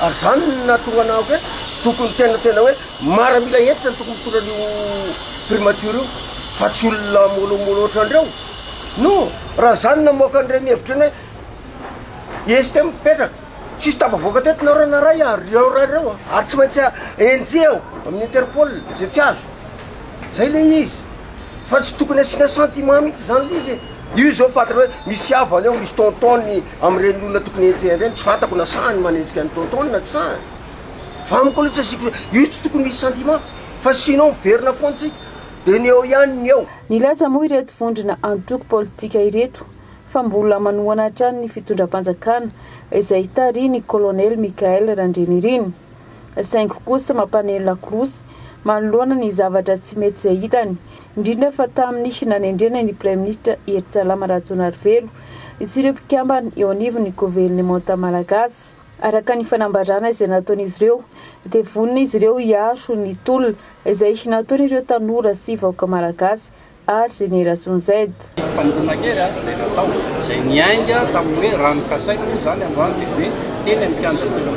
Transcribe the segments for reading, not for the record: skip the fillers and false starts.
ary zany natonga anao hoe tokony tena hoe maramila entitra ny tokony mitondrano primature io fa tsy olona molomolo ohatrandreo no raha zany namoaka an'ireny hevitra eny hoe esy te mipetraka tsisy tavavoaka tetinao rana ray reo ary tsy maintsy enjeo amin'ny interpol zay tsy azo zay le izy fa tsy tokony asiana sentiment mihitsy zany le izy io zao fantatra hoe misy avany eo misy tontony am'ireny olona tokony enjehany tsy fantako na sahany manenjika ny tontony na tsy sahany fa amiko aloha tsy asiko io tsy tokony misy sentiment fa sinon miverina foantsika de ny eo ihany ny eo nilaza moa ireto vondrona antoko politika ireto fa mbola manohana hatrany ny fitondram-panjakana izay tariny colonel Mikael Randreniriny saingy kosa mampaneno lakolosy manoloana ny zavatra tsy mety zay hitany indrindra fa tamin'ny nanendrena ny Premier Ministre Hery Rajaonarivelo sy ireo mpikambana eo anivon'ny gouvernemanta malagasy. Araka ny fanambarana izay nataon'izy ireo dia vonona izy ireo hiaro ny tolona izay nataon'ireo tanora sy vahoaka malagasy ary Génération Z. Fanonakely dia natao izay niainga tamin'ny hoe ranokasaina moa zany androany dia hoe teny ampianatra tena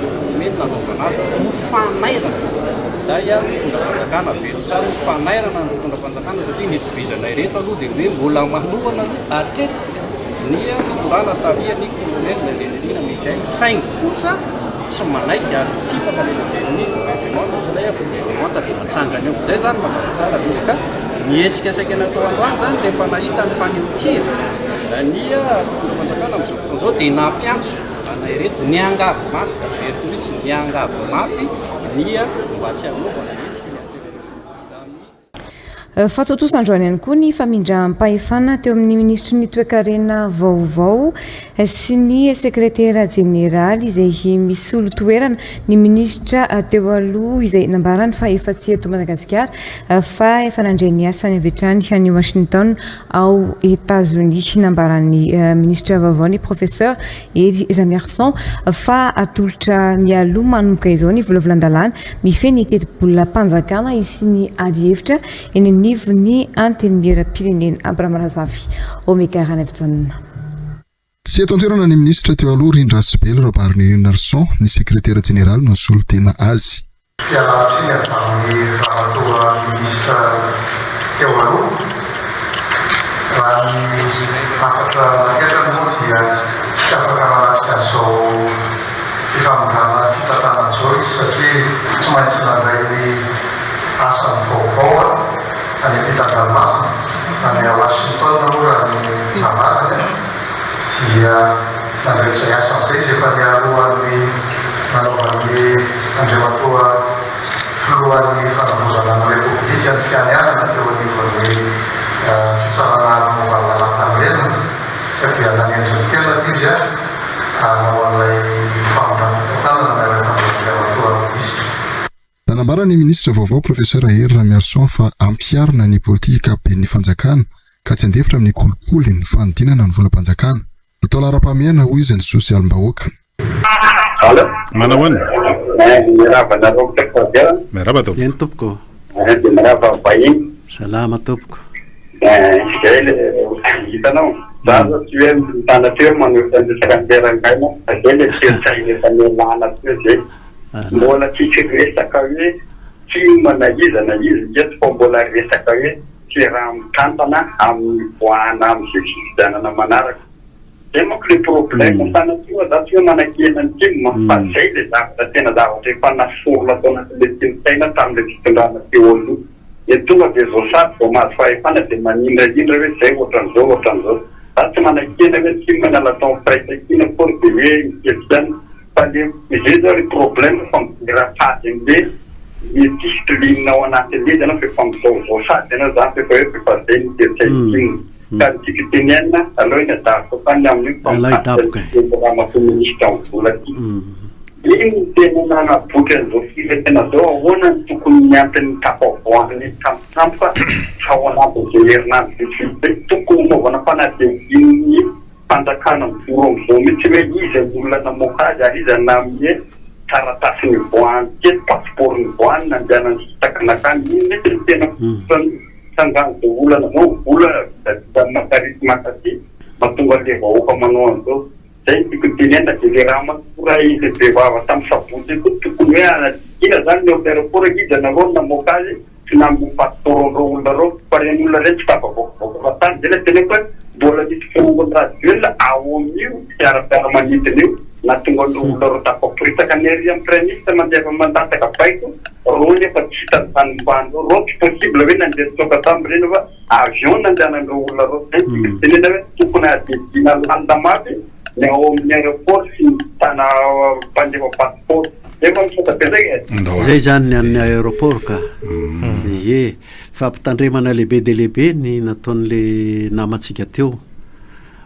nanaovana azy mifanairana zay a fitondram-panjakana velo sary mifanairana ny fitondram-panjakana satria nitovizana ireto aloha dia hoe mbola manohana hatreto ny fitorana tarihan'ny colonel Randreniriny Mikael saingy kosa tsy manaiky ary tsy fankalena-teniny gouvernemanta satria gouvernemanta dia natsangany eo zay zany mazava tsara izy ka mihetsika saika natao androany zany dia efa nahita ny fanehonkevitra ny fitondram-panjakana amin'izao fotoana izao dia nampiantso ana ireto ny angavo mafy ka veriko mihitsy ny angavo mafy nia mba tsy hanaovana mihetsika ny Fatsotosy androany ihany koa ny famindram-pahefana teo amin'ny ministry ny toe-karena vaovao sy ny sekretera jeneraly izay misy olo toerana ny ministra teo aloha izay nambarany fa efa tsy eto Madagasikara fa efa nandray ny asa ny avetrany any Washington ao États-Unis nambarany ministra vaovao ny professeur Hery Ramerson fa atolotra mialoha manomboka izao ny volavolan-dalàna mifeny tetebola mpanjakana isy ny ady hevitra eny nivony antenimieram-pirenena Abraham Razafy Omega Ranevitsanina. Tsy eto an-toerana ny ministra teo aloha Rindrasibely Rabariny Narson ny sekretera jeneraly no nisolo tena azy. Fialatsiny amin'ny ramatoa ministra teo aloha raha ny afatra manketana moa dia tsy afaka manasika an'izao fifamondrana fitatana an'izao izy satria tsy maintsy nandray ny asany vaovao any ampitan-dranomasina any a Washington moa raha ny namarany dia nandray izay asan'izay izy efa nialohan'ny nanaovan'ny andriamatoa filohan'ny fanavozana ny repoblika ny fianianana teo anivon'ny fitsarana movalalana ka dia nanendriny tena izy nanao an'ilay famondrana miaraka amin'andriamatoa ministra. Nanambara ny ministra vaovao professeur Hery Ramerson fa ampiarina ny politika ben'ny fanjakana ka tsy andefitra amin'ny kolikoly ny fanodinana ny volam-panjakana. Atao lara-pamiana hoy izy ny sosialim-bahoaka. Manahoana? Merhaba tompoko. Eny tompoko. Merhaba vahiny. Salama tompoko. Hitanao, zaza tsy hoe mitanateo manotanysaka anterangaina azay le tsirotsainy efa nialana teo zay. Mbola tsisy resaka hoe tsy manahizana izy ngeto fa mbola resaka hoe tsy raha mikantana amin'ny voana amin'izay fifidianana manaraka. Zay manko le problème fanatoa za tsy hoe manakena ny timo fa zay le zavatra tena zavatra efa nasorona tao anatin'le tenotaina tamin'le fitondrana teo aloha. Tonga dia zao sady vao mahazo fahefana dia manindraindra hoe zay ohatran'izao. Za tsy manakena hoe tsy manala tao firaisakina por dia hoe miketsika fa le izay zao le problème fa mirafady amin'le ny discipline ao anatin'le izy anao fa efa mizaozao sady ianao zany fa hoe efa zay miketsakina. Ka ny tiako tenenina aloha iny adavoko tany amin'ny raha-makoministra amin'ny vola ty. Iny tena nanabotra an'izao firetena zao ahoana ny tokony miantiny tapavoan'ny tampotampoka fa ao anatin'izay herinandro zay tokony naovana fanadininy fanjakana mivoro amin'izao mihitsy hoe izy olona namoaka azy ary izy anamie taratasy ny voany keto passeport ny voany nandehanany sitakanakany iny mety tena sangany zao olana zao vola matarisy makaty mahatonga le vahoaka manao an'izao zay tiako tenena de le raha makora izy bevava tamin'ny sabotsy ko tokony hoe ina zany le aéroport izy nareo namoaka azy tsy namopatoron'ireo olona reo fa reny olona reny tsy tafavoakovoaka tany zay le teneko hoe mbola misy fongony radiola ao amin'io fiara-piaramanidina io na tonga an'ireo olona reo tafaporitaka ny ery amin'ny prémiste mandeha mandataka baiko reo nefa tsy hitany tany reo tsy possible hoe nandeha tsoka tamin'ireny fa avion nandehanan'ireo olona reo zay tiako tenena hoe tokony adidina landa mafy ny ao amin'ny aéroport sy tana mpandefa passeport efa misota zay zany ny amin'ny aéroport ka ie fampitandremana lehibe de lehibe ny nataon'le namatsika teo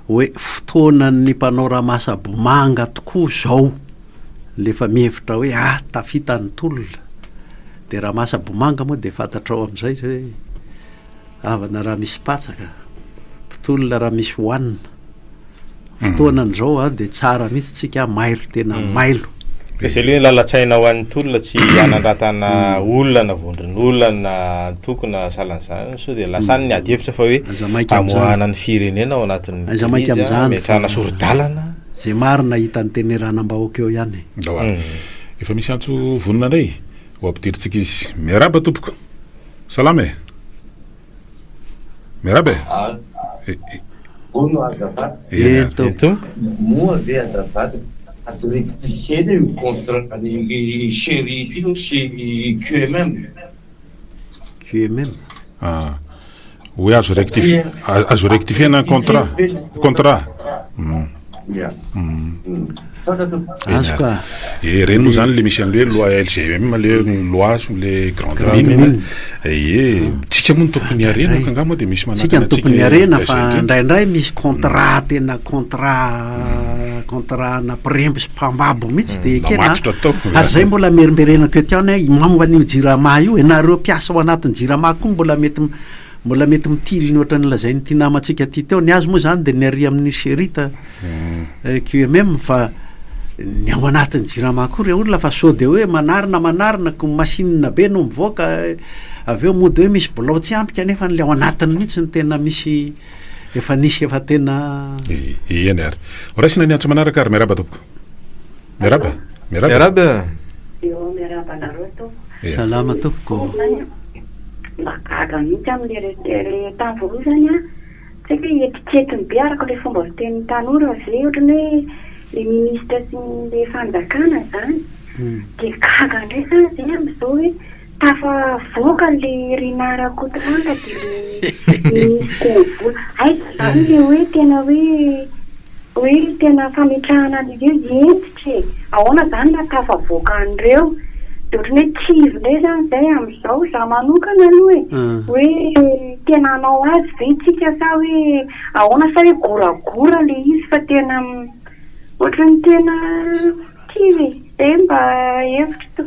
hoe fotoanany mpanao ramasabomanga tokoa zao lefa mihevitra hoe tafita ny tolona de ramasabomanga moa de fantatrao amin'izay hoe avana raha misy patsaka tolona raha misy hoanina fotoanan'izao de tsara mihitsy tsika mailo tena mailo Kasi le lalatsaina ho an'ny tolona tsy anandratana olona na vondron'olona na tokony na salan'izany so dia lasany ny ady hevitra fa hoe amoahana ny firenena ao anatin'ny metrahana sorodalana zay marina hitany teneranam-bahoaka eo ihany efa misy antso vonona ndray ho ampidiritsika izy miaraba tompoko salama e miaraba vono azafady tompoko moa ve azafady rectifier le contrat les chéris chez QMM. Oui, azo rectifier un contrat. Et reno zany le misy an'le loi LGM le loi sur les grandes mines tsika moa tokony arena ka ngamo de misy tsika tokony arena fa ndraindray misy contrat tena contrat na premby sy mpambabo mihitsy de ekena ary zay mbola merimberenako eto ihany mambo an'io jirama io enareo mpiasa ao anatin'ny jirama koa mbola mety mitily ny ohatran'ny lazainy ty namatsika ty teo ny azy moa zany de ny ary amin'ny sérita QMM fa ny ao anatin'ny jirama koa re olona fa sao de hoe manarina ko masinina be no mivoaka aveo moa de hoe misy bolao tsy ampika nefa nle ao anatiny mihitsy ny tena misy efa tena eny ary raisina ny antso manaraka ary miaraba tompoko miaraba nareo to salama tompoko magaga mihitsy am'le tany voaloha zany tsy hoe etiketiny be araka le fomba fitenin'ny tanora zay ohatrany hoe le ministre sy le fanjakana zany de gaga ndray zany zay am'izao hoe tafavoaka le rinara kotranga de le ministre vola zany le hoe tena hoe tena fametrahana an'ireo entitra ahoana zany na tafavoaka an'ireo de ohatrany hoe kivy ndray zany zay am'izao za manokana aloha hoe tena anao azy ve tsika sa hoe ahoana sa hoe goragora le izy fa tena ohatrany tena kivy zay mba hevitra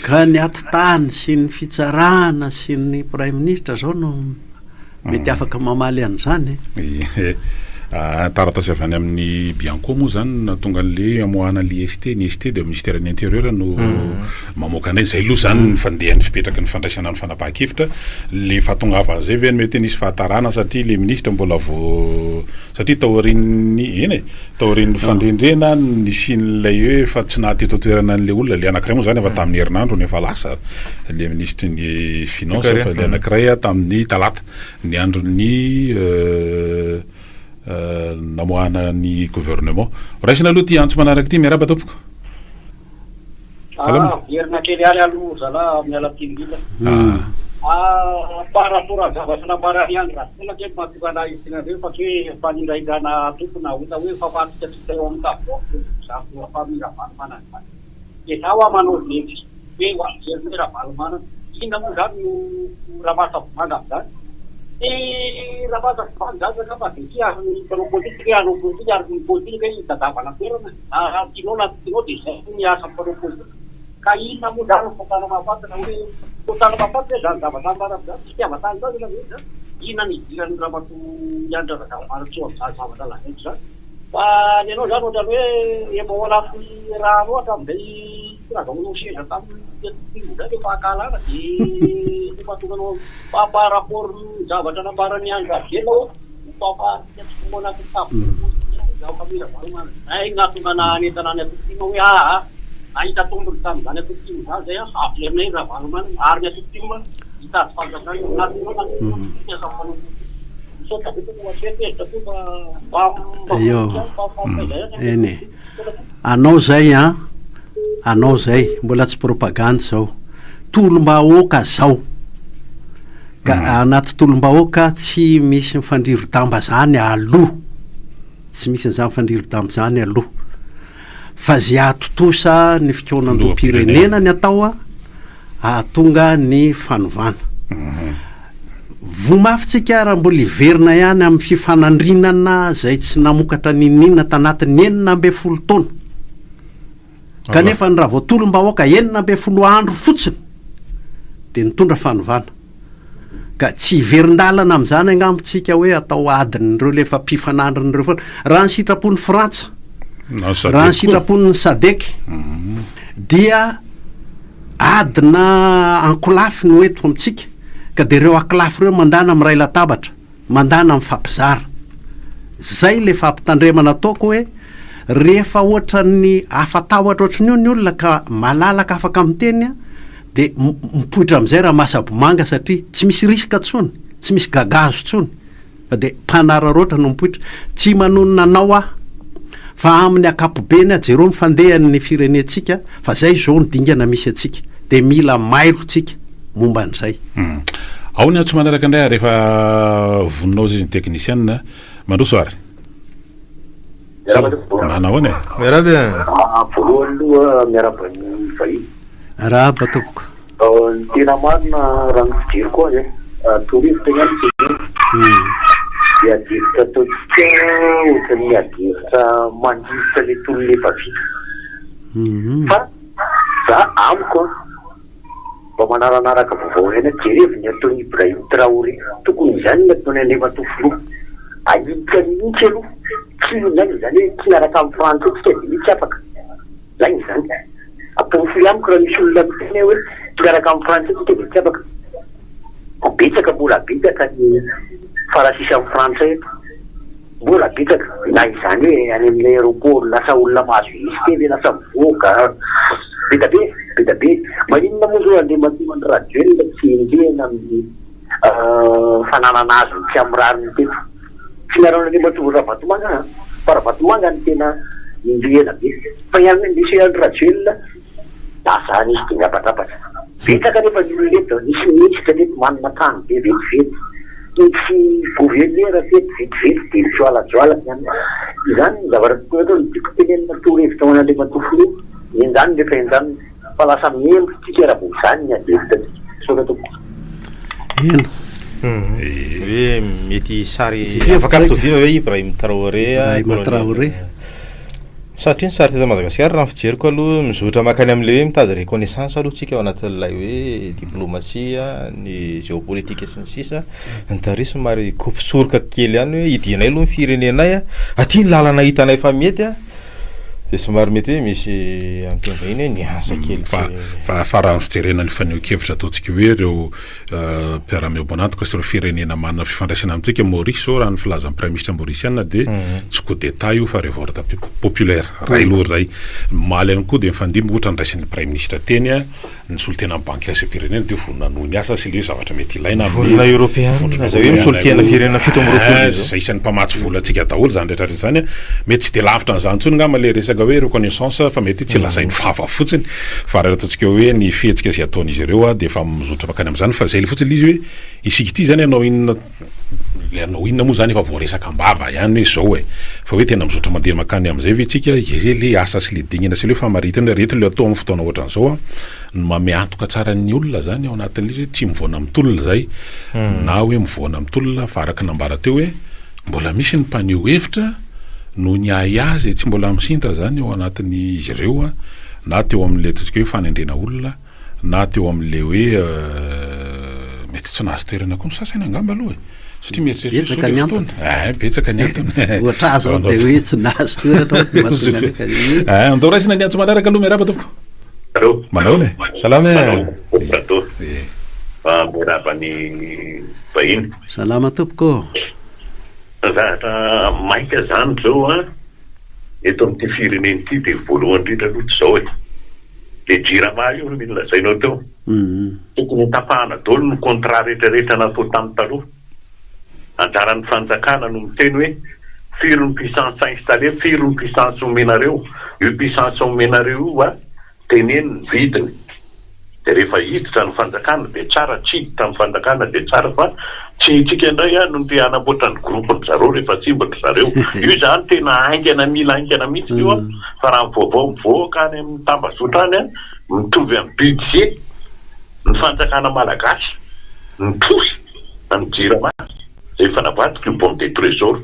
ka ny atitany sy ny fitsarana sy ny prime ministre zao no mety afaka mamaly an'izany taratasy avy any amin'ny Bianco moa zany na tonga an'le amoahana l'IST ny IST de ministère ny intérieur no mamoaka anay zay aloha zany ny fandehany fipetraky ny fandraisana ny fanapahan-kevitra le fahatongava zay ve mety nisy fahatarana satria le ministre mbola satria taorian'ny fandendrena nisy n'ilay hoe fa tsy nahateto toerana an'le olona le anankiray moa zany efa tamin'ny herinandro nefa lasa le ministre ny finance fa le anankiray tamin'ny talata ny andron'ny namoahana ny gouvernement raisina aloha ty antso manaraka ty miaraba tompoko Vierna kely aly aloha zala miala tindrindra par rapport à zavatra nambarany any raha tena kely mampifana isinareo fa hoe fanindraindrana tompona hota hoe fa fatika tsika eo amin'ny tavoaka zafo famiravalomana de zaho manao vety hoe ho am'jery hoe ravalomana inona moa zany no ramasavomanga am'zany ramasavomanga zany zaka fa vety ary mpanao politika anao politika ary ny politika hoe tadavana toerana tinao de zay ny asa mpanao politika ka inona moa zany fotana mafatana hoe fotana mafatana zany zavatra zany tsy tiavatany zany na hoe inona ny idiran'ny ramato iandrazakavamara tsy eo am'zany zavatra lazaiko zany fa ny anao zany ohatrany hoe efa ho lafy raha loatra am'izay razaonao seza tamin'ny zany efa akalana de efa tonganao par rapport zavatra nambarany andro avenao papa mona kitap jauh kami dah malam ai ngatu kana ni tanane tuti no ya ai ta tumbu tam dane tuti ha saya afle nei ra malam arnya tuti man kita pada kan ngatu no ya kapan so tapi tu buat sete tapi ayo ini anao zay mbola tsy propagande zao tolom-bahoaka zao ka anaty tolom-bahoaka tsy misy mifandrivo-damba zany aloha tsy misy an'izany mifandrivo-damba zany aloha fa zay atotosa ny fikaonam-pirenena ny atao ahatonga ny fanovana vomafitsika raha mbola iverina ihany amin'ny fifanandrinana zay tsy namokatra ninina tanatin'ny 19 taona kanefa ny raha vao tolom-bahoaka 19 andro fotsiny de nitondra fanovana ka tsy iverin-dalana amin'izany angambontsika hoe atao adin'ireo lefa mpifanandrin'ireo foana raha ny sitrapon'ny frantsa raha ny sitrapon'ny sadek dia adina ankolafy no eto amintsika ka de ireo akolafy ireo mandana amin'ny ray latabatra mandana amin'ny fampizara zay le fampitandremana ataoko hoe rehefa ohatra ny afatahotra ohatrany io ny olona ka malalaka afaka miteny de mipoitra amin'izay raha masabomanga satria tsy misy riska tsony tsy misy gagazo tsony fa de mpanararoatra no mipoitra tsy manonona anao fa amin'ny akapobeny jereo mifandehan'ny firenetsika fa zay zao ny dingana misy atsika de mila mailo tsika momba an'izay ao ny tsy manaraka indray rehefa voninao zay ny technicienne mandroso ary manao any miarabe voalohany aloha miaraba ny vahiny araba tompoko ny tena marina raha ny fijery koa zay torivitra ihany de adivitra ataotsika ohatrany adivitra mandivitra le tolo lefa vita fa za amiko mba manaranaraka vaovao hena jereviny ataony Ibrahim Traoré tokony izany nataony alefa tofolo ahiditra mihitsy aloha tsy zany zany hoe tsy miaraka amin'ny Frantsa tsika de mitsy afaka zany zany apofolo amiko raha misy olona miteny hoe tsy miaraka amin'ny Frantsa tsika de tsy afaka betsaka mbola betsaka ny farasisa amin'ny Frantsa eto mbola betsaka na izany hoe any amin'ny aéroport lasa olona mahazo isy teny lasa mivoaka betabe maninona moa zao andeha matomany radio tsy indrehana amin'ny fananana azo tsy amin'ny rariny teto tsy miarana andeha matomany raha vatomanga fa raha vatomanga ny tena indrehana be fa ihany misy any radio lasa nisy dingabatrapatra betsaka nefa ny oloneta nisy minisitra neto manana tany be vetivety misy gouvernera vetivety de joalajoala izany zavatra toa ny tiako tenenina torevitra ho an'andeha matofolo izany rehefa izany fa lasa miembo tsika raha izany ny adevitra soka toko ena hoe mety sary afaka mitovina hoe Ibrahim Traoré satria ny sary teto Madagasikara raha fijeriko aloha mizotra makany amin'le hoe mitady reconnaissance aloha tsika ao anatin'ilay hoe diplomasia ny géopolitique sy ny sisa nitary somary kopisoroka kely ihany hoe idinay aloha ny firenenay aty ny lalana hitanay fa mety de somary mety hoe misy am'teny vahiny ny asa kely fa raha fijerena ny faneho-kevitra ataontsika hoe ireo mpiara-miobonantoka sy ireo firenena manana fifandraisana amintsika Maurice zao raha ny filazan'ny prime ministre mauricienne de tsy coup d'état io fa révolte populaire raha ilory zay maly ihany koa de mifandimby ohatra ny raisin'ny prime ministre teny ny solitena bancaire sy firenena de vonona noho ny asa sy le zavatra mety ilaina volona européenne zay hoe misolitena firenena fito amby roapolo zay isan'ny mpamatsy vola antsika daholo zany rehetrarehetra zany mety tsy de lavitra n'izany tsony ngamba le resaka hoe reconnaissance fa mety tsy lazainy fafa fotsiny fa raha ataontsika hoe ny fihetsika zay ataon'izy ireo de efa mizotra makany amin'izany fa zay le fotsiny izy hoe isika ity zany anao inona moa zany efa voaresaka mbava ihany hoe zao fa hoe tena mizotra mandeha makany amin'izay ve tsika izy le asa sy le dinina sy le famaritana rehetra le atao amin'ny fotoana ohatran'izao no mameantoka tsara ny olona zany ao anatin'izy hoe tsy mivoana amin'ny tolona zay na hoe mivoana amin'ny tolona fa araka nambara teo hoe mbola misy ny mpaneho hevitra no ny azy tsy mbola misinta zany ao anatin'izy ireo na teo amin'le tsika hoe fanendrena olona na teo amin'le hoe mety tsy nahazo toerana koa ny sasany angamba aloha satria mieritreritra ny antony betsaka ny antony ohatra azo de hoe tsy nahazo toerana andao raisina ny antso manaraka aloha miaraba tompoko manao ne salama miaraba ny vahiny salama tompoko zahatra maika zany zao a eto amin'ity fireneny ity dia voalohany indrindra aloha tsy zao e dia jirama io no mila lazainao teo tokony tapahana daholo ny contrat rehetrarehetra natao tamin'ny taloha anjaran'ny fanjakana no miteny hoe firy ny puissance installé firy ny puissance omenareo io puissance omenareo io a teneny ny vidiny dia rehefa hiditra ny fanjakana dia tsara tsy hiditra ny fanjakana dia tsara fa tsy tsika indray a no te hanamboatra ny groupeny zareo rehefa tsimbatra zareo io zany tena aingana mila aingana mihitsy io a fa raha mivaovao mivoaka any amin'ny tambazotra any a mitovy amin'ny budget ny fanjakana malagasy miposy na ny jirama zay efa navadika io bombe de trésor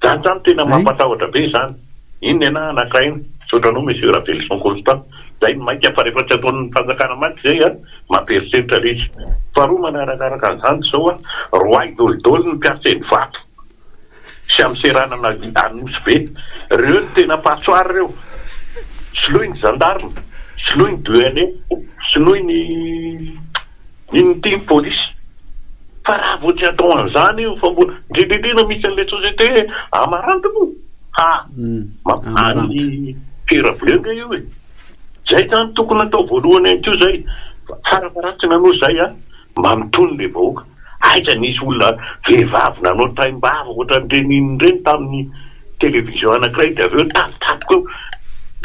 zany tena mampatahotra be zany inona ena anankiray sotranao monsieur Ravelson Constant zay ny mainka fa rehefa tsy ataon'ny fanjakana mantsy zay a mampieritreritra rehetra faharoa manarakaraka an'izany zao a roi idolidolo ny mpiasainy vato sy amin'ny seranana anosy be reo ny tena passoir reo soloy ny gendarme soloy ny douanier soloy ny ity ny polisy fa raha vo tsy atao an'izany io fa mbola ndrindrindrina misy an'ilay société amarantiny mampany pirableme io e zay zany tokony atao voalohany any teo zay farafaratsy nanao zay a mba mitony le vahoaka aiza nisy olona vehivavy nanao traim-bava ohatra n'ireny tamin'ny télévision anankiray dia avy eo tafitafiko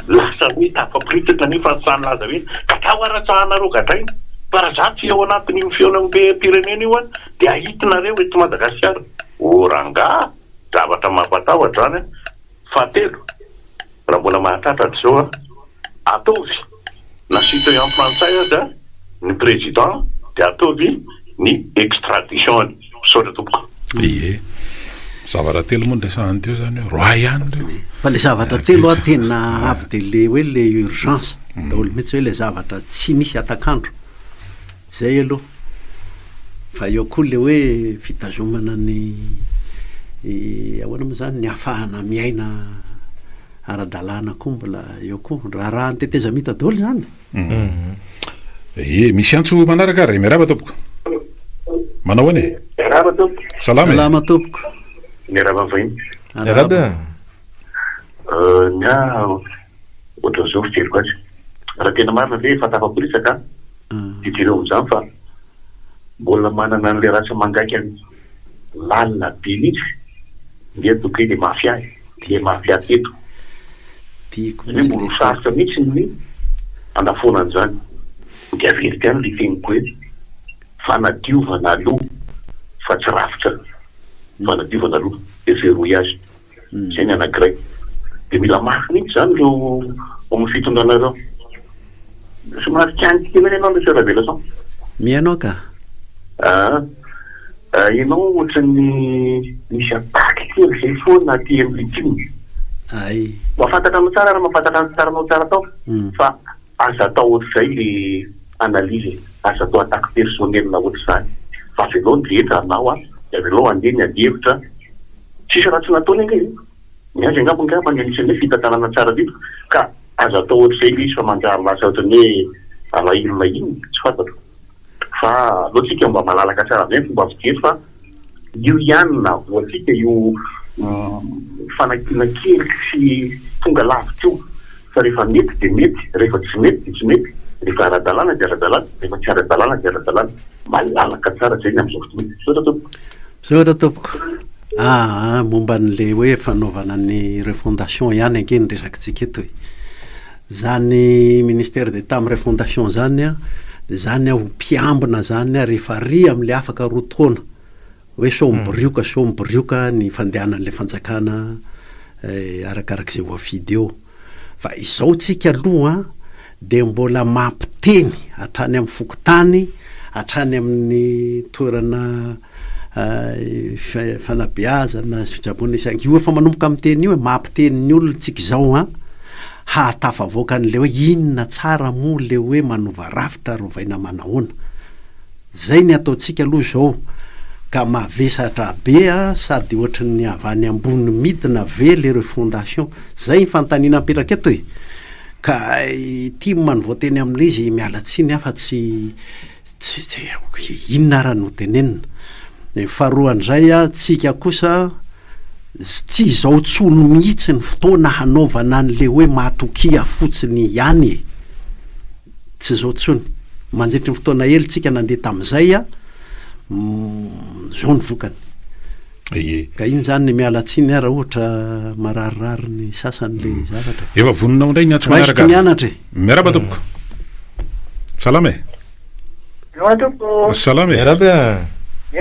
lasa hoe tafapritaka nefa sany laza hoe katao aratsahanareo gatray fa raha za tsy ao anatin'io fiaonambe pirenena io a dia ahitinareo eto Madagasikara oranga zavatra mampatahotra zany a fahatelo raha mbola mahatratratra zao a ataovy na citoyen frantsay azy a ny président dia ataovy ny extradition misaotra tompoko ie zavatra telo moa ndresahany teo zany hoe roi ihany reo fa le zavatra telo a tena avy de le hoe le urgence daholo mihitsy hoe le zavatra tsy misy atakandro zay aloha fa eo koa le hoe fitazomana ny ahoana moa zany ny ahafahana miaina ara-dalàna koa mbola eo koa raha ny teteza mita daholo zany misy antso manaraka ray miaraba tompoko manao any e miaraba tompoko salama tompoko miaraba vahiny miaraba nya ohatra zao fijeriko azy raha tena marina ve fatafapolisaka titireo am'izany fa mbola manana n'le rasa mangaika lalina be mihitsy ndia toke le mafia le mafia teto hoe mbola sarotra mihitsy ny andafona an'izany dia verika any le teniko hoe fanadiovana aloha fa tsy rafitra fanadiovana aloha verrouillage zay ny anankiray dia mila mafy mihitsy zany reo amin'ny fitondrana reo somary tiany ty mena ianao monsieur Ravelson mianao ka ianao ohatran'ny misy ataky kely zay foana ty am'litiny ay mahafantatra anao tsara raha mahafantatra ny tsaranao tsara tao fa aza atao ohatr'izay le analyse aza atao ataky personnel na ohatr'izany fa velohany rehetra anao a dia veloha andeha ny adihevitra tsisy raha tsy nataony anga io miazy angambonga anisan'ny hoe fitantanana tsara dito ka aza atao ohatr'izay le izy fa manjary lasa ohatrany hoe alahilona iny tsy fantatro fa loatsika mba malalaka tsara be fomba fijery fa io ihany na voatsika io fanakina kely sy tonga lavitra io fa rehefa mety dia mety rehefa tsy mety dia tsy mety rehefa ara-dalàna dia ara-dalàna rehefa tsy ara-dalàna dia ara-dalàna malalaka tsara zay ny am'izao fotoana sotra tompoko sotra tompoko momba n'le hoe fanaovana ny refondation ihany ange ny resakitsika eto e zany ministère d'état amin'ny refondation zany a dia zany a ho mpiambina zany a rehefa ry am'le afaka roa taona hoe so miborioka ny fandehanan'le fanjakana arakarak'izay voafidy eo fa izao tsika aloha dia mbola mampiteny hatrany amin'ny fokotany hatrany amin'ny toerana fanabeazana sy fitsaboana isangy io efa manomboka amin'ny teny io e mampiteny ny olona tsika izao a hahatafavoaka an'le hoe inona tsara moa le hoe manova rafitra rovaina manahoana zay ny ataontsika aloha zao ka mavesatra be a sady ohatrany avy any ambony midina ve le refondation zay ny fanontaniana mipiraka eto e ka ity manovoateny amin'le izy mialatsiny afa tsy inona raha no tenenina faharoan'izay a tsika kosa tsy izao tsono mihitsy ny fotoana hanaovana an'le hoe matokia fotsiny ihany tsy zao tsony mandritry ny fotoana hely tsika nandeha tamin'izay zao ny vokany ka iny zany ny mialatsiny raha ohatra mararirary ny sasan'le zavatra efa voninao indray niatso manaraka nianatra miaraba tompoko salama salama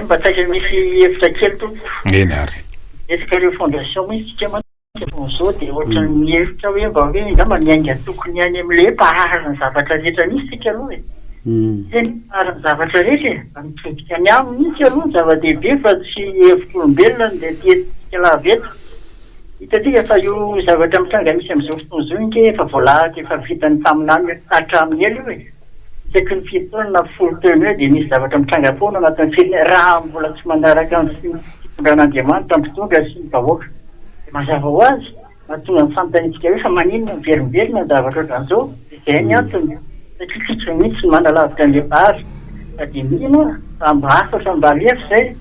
mba tsaika misy efitra kely tompo eny ary esika reo fondation misy tsika zao dia ohatra mihevitra hoe mba hoe ngamba miainga tokony any am'le mpaharany zavatra rehetra misy tsika aloha teny mpaharany zavatra rehetra mitodika ny aminy misy aloha zava-dehibe fa tsy hevitr'olombelona dia tietsika lavetra hitatsika fa io zavatra mitranga misy am'izao fotoana zao inke efa voalahatra efa vitany taminany hatramin'ny elo hoe isaky ny fitoana folo taona hoe dia misy zavatra mitranga foana anatin'ny feny raha mbola tsy mandaraka ny fitondran'Andriamanitra mpitondra sy ny vahoaka mazava ho azy mahatonga ny fanotanitsika hoe fa maninona miverimbelona ny zavatra ohatran'izao izay ny antony satria tsika mihitsy manalavitra an'le bary fa dia mino fa mba hafa fa mba lefa zay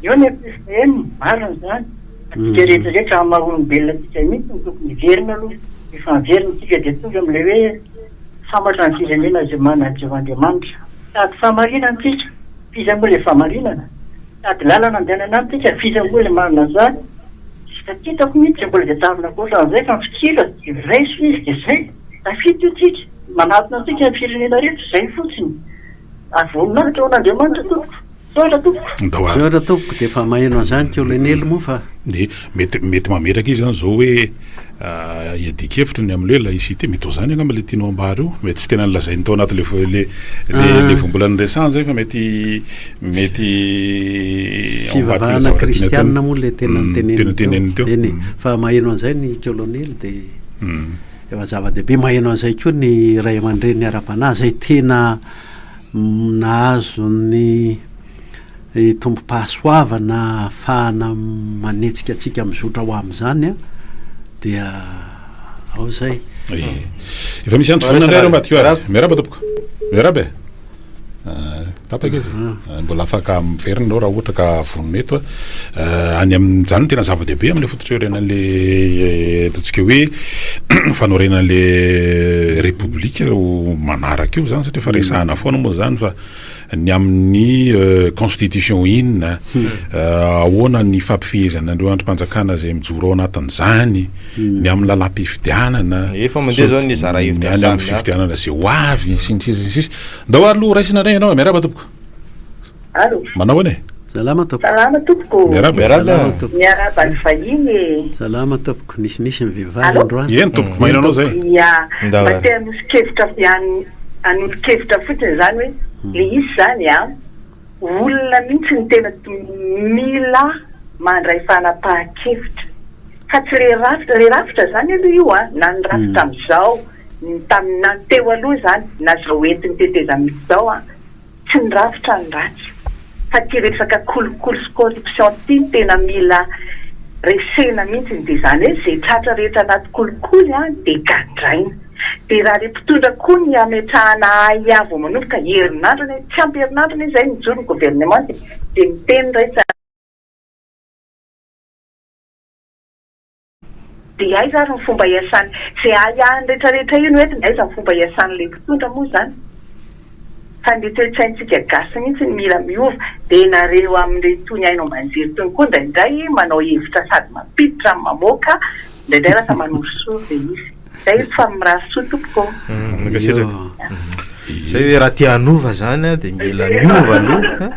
eo ny FPM marina zany atsika rehetrarehetra amin'ny maha-olombelona tsika mihitsy ny tokony hiverina aloha efa miverina tsika dia tonga amin'le hoe famatra ny firenena izay manajevandriamanitra tady famarinana tsika fiza moa le famarinana tady lalana andehanana antsika fiza moa le marina zany hitako mihitsy mbola dia tavina koatran'izay fa fikira zay so izy dia zay tafity io tsika manatona antsika ny firenena rehetra zay fotsiny avoninahitra ao an'Andriamanitra tompoko soatra tompoko soatra tompoko dia efa maheno an'izany tiolonely moa fa de mety mametraka izy zany zao hoe iadikevitra ny am'le la isité mety zany angamba le tianao ambary io mety tsy tena nlazainy tao anaty le vombolany resany zay fa mety fivavahana kristianina moa le tena niteneniny teo eny fa maheno an'izay ny kolonely dia efa zava-dehibe maheno an'izay koa ny ray aman-dreny ara-panahy zay tena nahazo ny tombo-pahasoavana ahafahana manetsika atsika mizotra ho amin'izany dia ao zay efa misy andro vonana indray reo mbaty koa miaraba tompoko miaraba tapaka izy mbola afaka miverina nao raha ohatra ka vonona eto any amin'izany tena zava-dehibe amin'le fototrerena an'le ataontsika hoe fanorenana an'le république manaraka io zany satria fa resahana foana moa zany fa ny amin'ny constitution inona ahoana ny fampifehezana andreo androm-panjakana zay mijoro ao anatin'izany ny amin'ny lalam-pifidianana efa mandeha zao ny zara hevitra any amin'ny fifidianana zay ho avy sisy ndao aloha raisina indray ianao miaraba tompoko manao ane salama tompoko salama tompoko miaraba ny vahiny salama tompoko nisy mivehivavy androany eny tompoko mahino anao zay mba tena nosikevitra an'olo-kevitra fotsiny zany hoe le izy zany olona mihitsy ny tena mila mandray fanapahan-kevitra fa tsy le rafitra zany aloha io na ny rafitra am'izao na ny teo aloha zany na zao entiny teteza misy zao tsy ny rafitra ny ratsy fa ty resaka kolokolo sy corruption ty tena mila resena mihitsy dia zany hoe zay tratra rehetra anaty kolokolo dia gadraina dia raha le mpitondra koa ny ametrahana avo manomboka herinandrony tsy ampy herinandrony zay mijoro ny gouvernement dia miteny rehetra dia aiza ary ny fomba iasany zay ahany rehetrarehetra io no entiny aiza ny fomba iasan'le mpitondra moa zany fa ny toe-tsaintsika gasy mihitsy ny mila miova dia nareo amin'ireny tony hainao manjery tony koa ndraindray manao hevitra sady mampiditra amin'ny mamoaka ndraindray lasa manosoro dia izy zay fa miraso tompoko zay hoe raha tia hanova zany dia mila miova aloha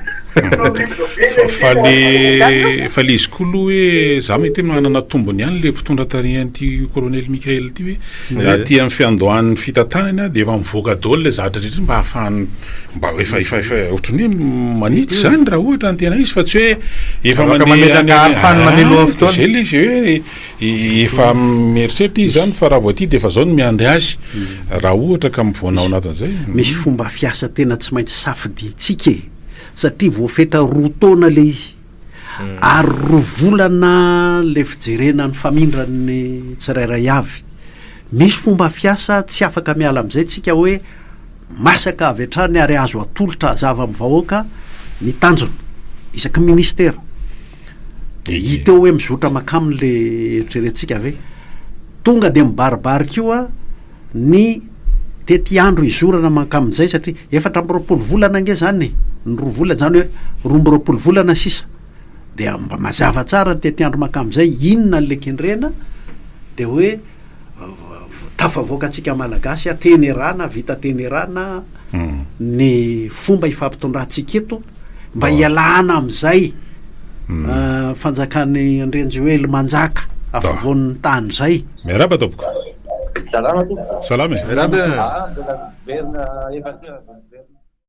fa le izy koa aloha hoe za mety manana tombony ihany le mpitondra tarihan'ity colonel Mikael ty hoe raha tia amin'ny fiandohan'ny fitantanana dia efa mivoaka daholo le zavatra rehetra mba hahafahany mba efa ohatrany hoe manitsy zany raha ohatra ny tena izy fa tsy hoe efa zay le izy hoe efa mieritreritra izy zany fa raha voaty dia efa zao no miandry azy raha ohatra ka mivoana ao anatin'izay misy fomba fiasa tena tsy maintsy safiditsika satria voafetra roa taona le izy ary roa volana le fijerena ny famindrany tsirairay avy misy fomba fiasa tsy afaka miala amin'izay tsika hoe masaka avy hatrany ary azo atolotra zava amin'ny vahoaka ny tanjona isaky ministera hita eo hoe mizotra makamle eritrerentsika ave tonga de mibaribarika io a ny tety andro izorana makamin'izay satria 4 volana nge zany ny 2 volana zany hoe 2 volana sisa de mba mazava tsara ny tety andro makamin'izay inona nle kendrena de hoe tafavoaka atsika malagasy a tenerana vita tenerana ny fomba ifampitondrantsika eto mba hialana am'izay fanjakany Andrenjoely Manjaka afovoan'ny tany zay miaraba tompoko salama salama verina efa